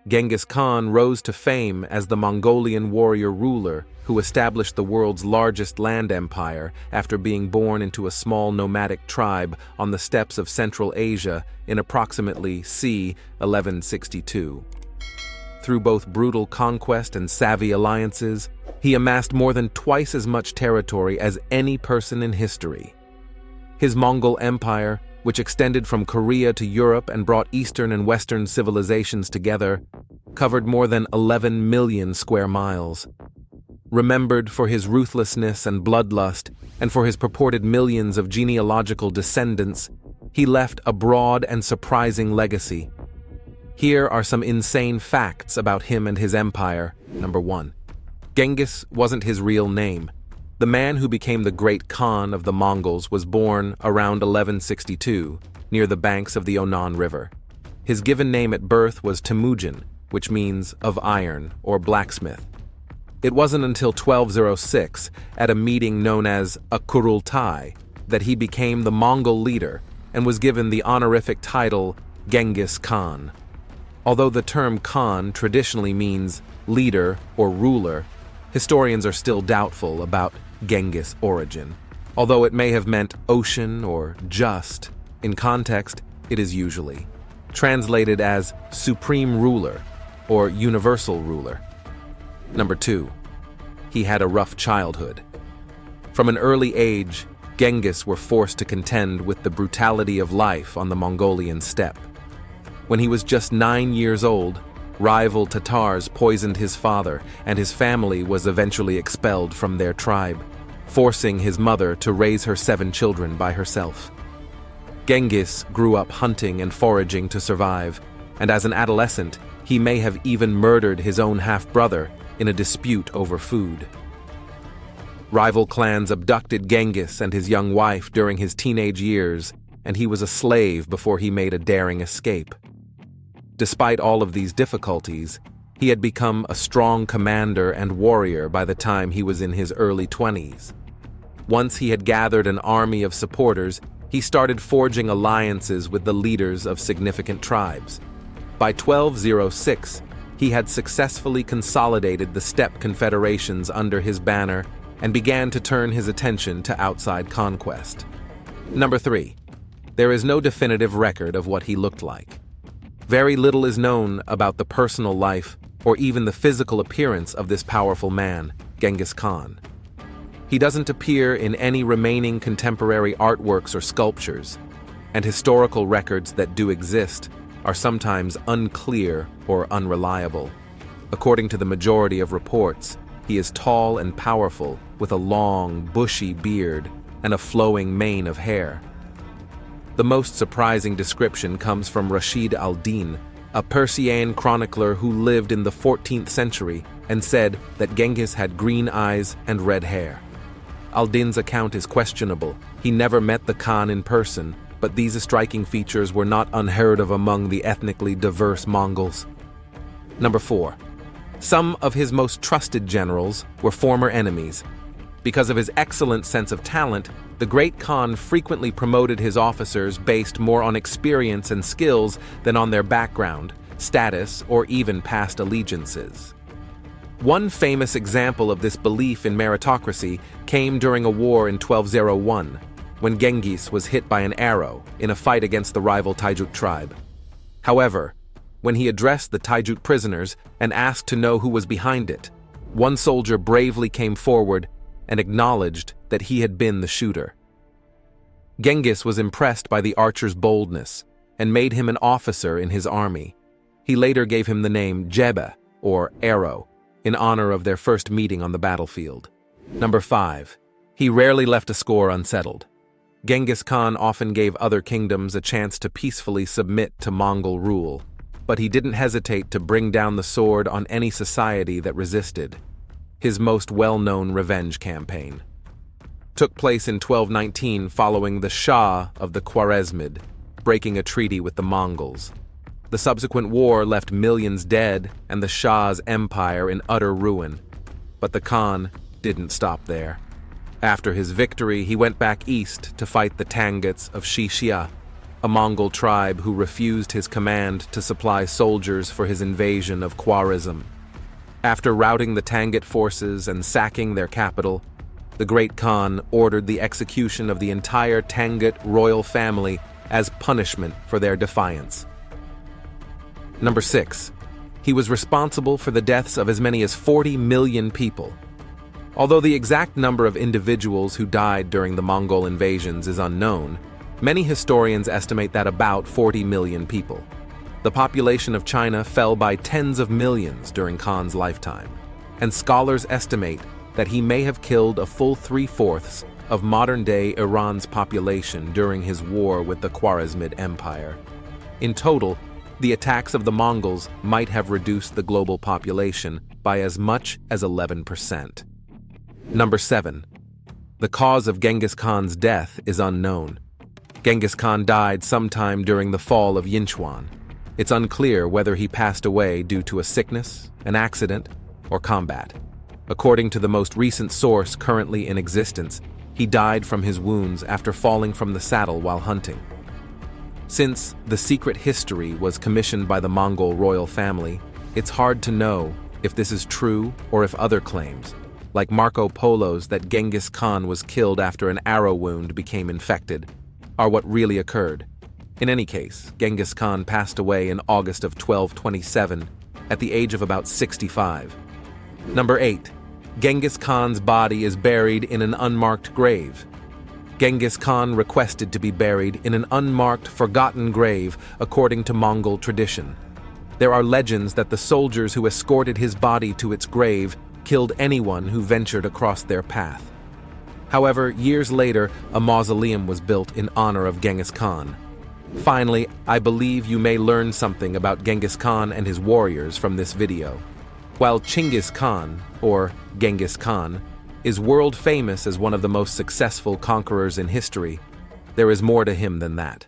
Genghis Khan rose to fame as the Mongolian warrior ruler who established the world's largest land empire after being born into a small nomadic tribe on the steppes of Central Asia in approximately c. 1162. Through both brutal conquest and savvy alliances, he amassed more than twice as much territory as any person in history. His Mongol Empire, which extended from Korea to Europe and brought Eastern and Western civilizations together, covered more than 11 million square miles. Remembered for his ruthlessness and bloodlust, and for his purported millions of genealogical descendants, he left a broad and surprising legacy. Here are some insane facts about him and his empire. Number 1. Genghis wasn't his real name. The man who became the Great Khan of the Mongols was born around 1162, near the banks of the Onan River. His given name at birth was Temujin, which means of iron or blacksmith. It wasn't until 1206, at a meeting known as a Kurultai, that he became the Mongol leader and was given the honorific title Genghis Khan. Although the term Khan traditionally means leader or ruler, historians are still doubtful about Genghis' origin. Although it may have meant ocean or just, in context, it is usually translated as supreme ruler or universal ruler. Number 2. He had a rough childhood. From an early age, Genghis were forced to contend with the brutality of life on the Mongolian steppe. When he was just 9 years old, rival Tatars poisoned his father, and his family was eventually expelled from their tribe, forcing his mother to raise her 7 children by herself. Genghis grew up hunting and foraging to survive, and as an adolescent, he may have even murdered his own half-brother in a dispute over food. Rival clans abducted Genghis and his young wife during his teenage years, and he was a slave before he made a daring escape. Despite all of these difficulties, he had become a strong commander and warrior by the time he was in his early 20s. Once he had gathered an army of supporters, he started forging alliances with the leaders of significant tribes. By 1206, he had successfully consolidated the steppe confederations under his banner and began to turn his attention to outside conquest. Number 3. There is no definitive record of what he looked like. Very little is known about the personal life or even the physical appearance of this powerful man, Genghis Khan. He doesn't appear in any remaining contemporary artworks or sculptures, and historical records that do exist are sometimes unclear or unreliable. According to the majority of reports, he is tall and powerful with a long, bushy beard and a flowing mane of hair. The most surprising description comes from Rashid al-Din, a Persian chronicler who lived in the 14th century and said that Genghis had green eyes and red hair. Al-Din's account is questionable. He never met the Khan in person, but these striking features were not unheard of among the ethnically diverse Mongols. Number 4. Some of his most trusted generals were former enemies. Because of his excellent sense of talent, the Great Khan frequently promoted his officers based more on experience and skills than on their background, status, or even past allegiances. One famous example of this belief in meritocracy came during a war in 1201, when Genghis was hit by an arrow in a fight against the rival Taijuk tribe. However, when he addressed the Taijuk prisoners and asked to know who was behind it, one soldier bravely came forward and acknowledged that he had been the shooter. Genghis was impressed by the archer's boldness and made him an officer in his army. He later gave him the name Jebe, or arrow, in honor of their first meeting on the battlefield. Number 5. He rarely left a score unsettled. Genghis Khan often gave other kingdoms a chance to peacefully submit to Mongol rule, but he didn't hesitate to bring down the sword on any society that resisted. His most well-known revenge campaign took place in 1219 following the Shah of the Khwarezmid breaking a treaty with the Mongols. The subsequent war left millions dead and the Shah's empire in utter ruin. But the Khan didn't stop there. After his victory, he went back east to fight the Tanguts of Shishia. a Mongol tribe who refused his command to supply soldiers for his invasion of Khwarizm. After routing the Tangut forces and sacking their capital, the Great Khan ordered the execution of the entire Tangut royal family as punishment for their defiance. Number 6. He was responsible for the deaths of as many as 40 million people. Although the exact number of individuals who died during the Mongol invasions is unknown, many historians estimate that about 40 million people. The population of China fell by tens of millions during Khan's lifetime, and scholars estimate that he may have killed a full 3/4 of modern-day Iran's population during his war with the Khwarezmid Empire. In total, the attacks of the Mongols might have reduced the global population by as much as 11%. Number 7. The cause of Genghis Khan's death is unknown. Genghis Khan died sometime during the fall of Yinchuan. It's unclear whether he passed away due to a sickness, an accident, or combat. According to the most recent source currently in existence, he died from his wounds after falling from the saddle while hunting. Since The Secret History was commissioned by the Mongol royal family, it's hard to know if this is true or if other claims, like Marco Polo's that Genghis Khan was killed after an arrow wound became infected, are what really occurred. In any case, Genghis Khan passed away in August of 1227 at the age of about 65. Number 8. Genghis Khan's body is buried in an unmarked grave. Genghis Khan requested to be buried in an unmarked, forgotten grave according to Mongol tradition. There are legends that the soldiers who escorted his body to its grave killed anyone who ventured across their path. However, years later, a mausoleum was built in honor of Genghis Khan. Finally, I believe you may learn something about Genghis Khan and his warriors from this video. While Chinggis Khan, or Genghis Khan, is world famous as one of the most successful conquerors in history, there is more to him than that.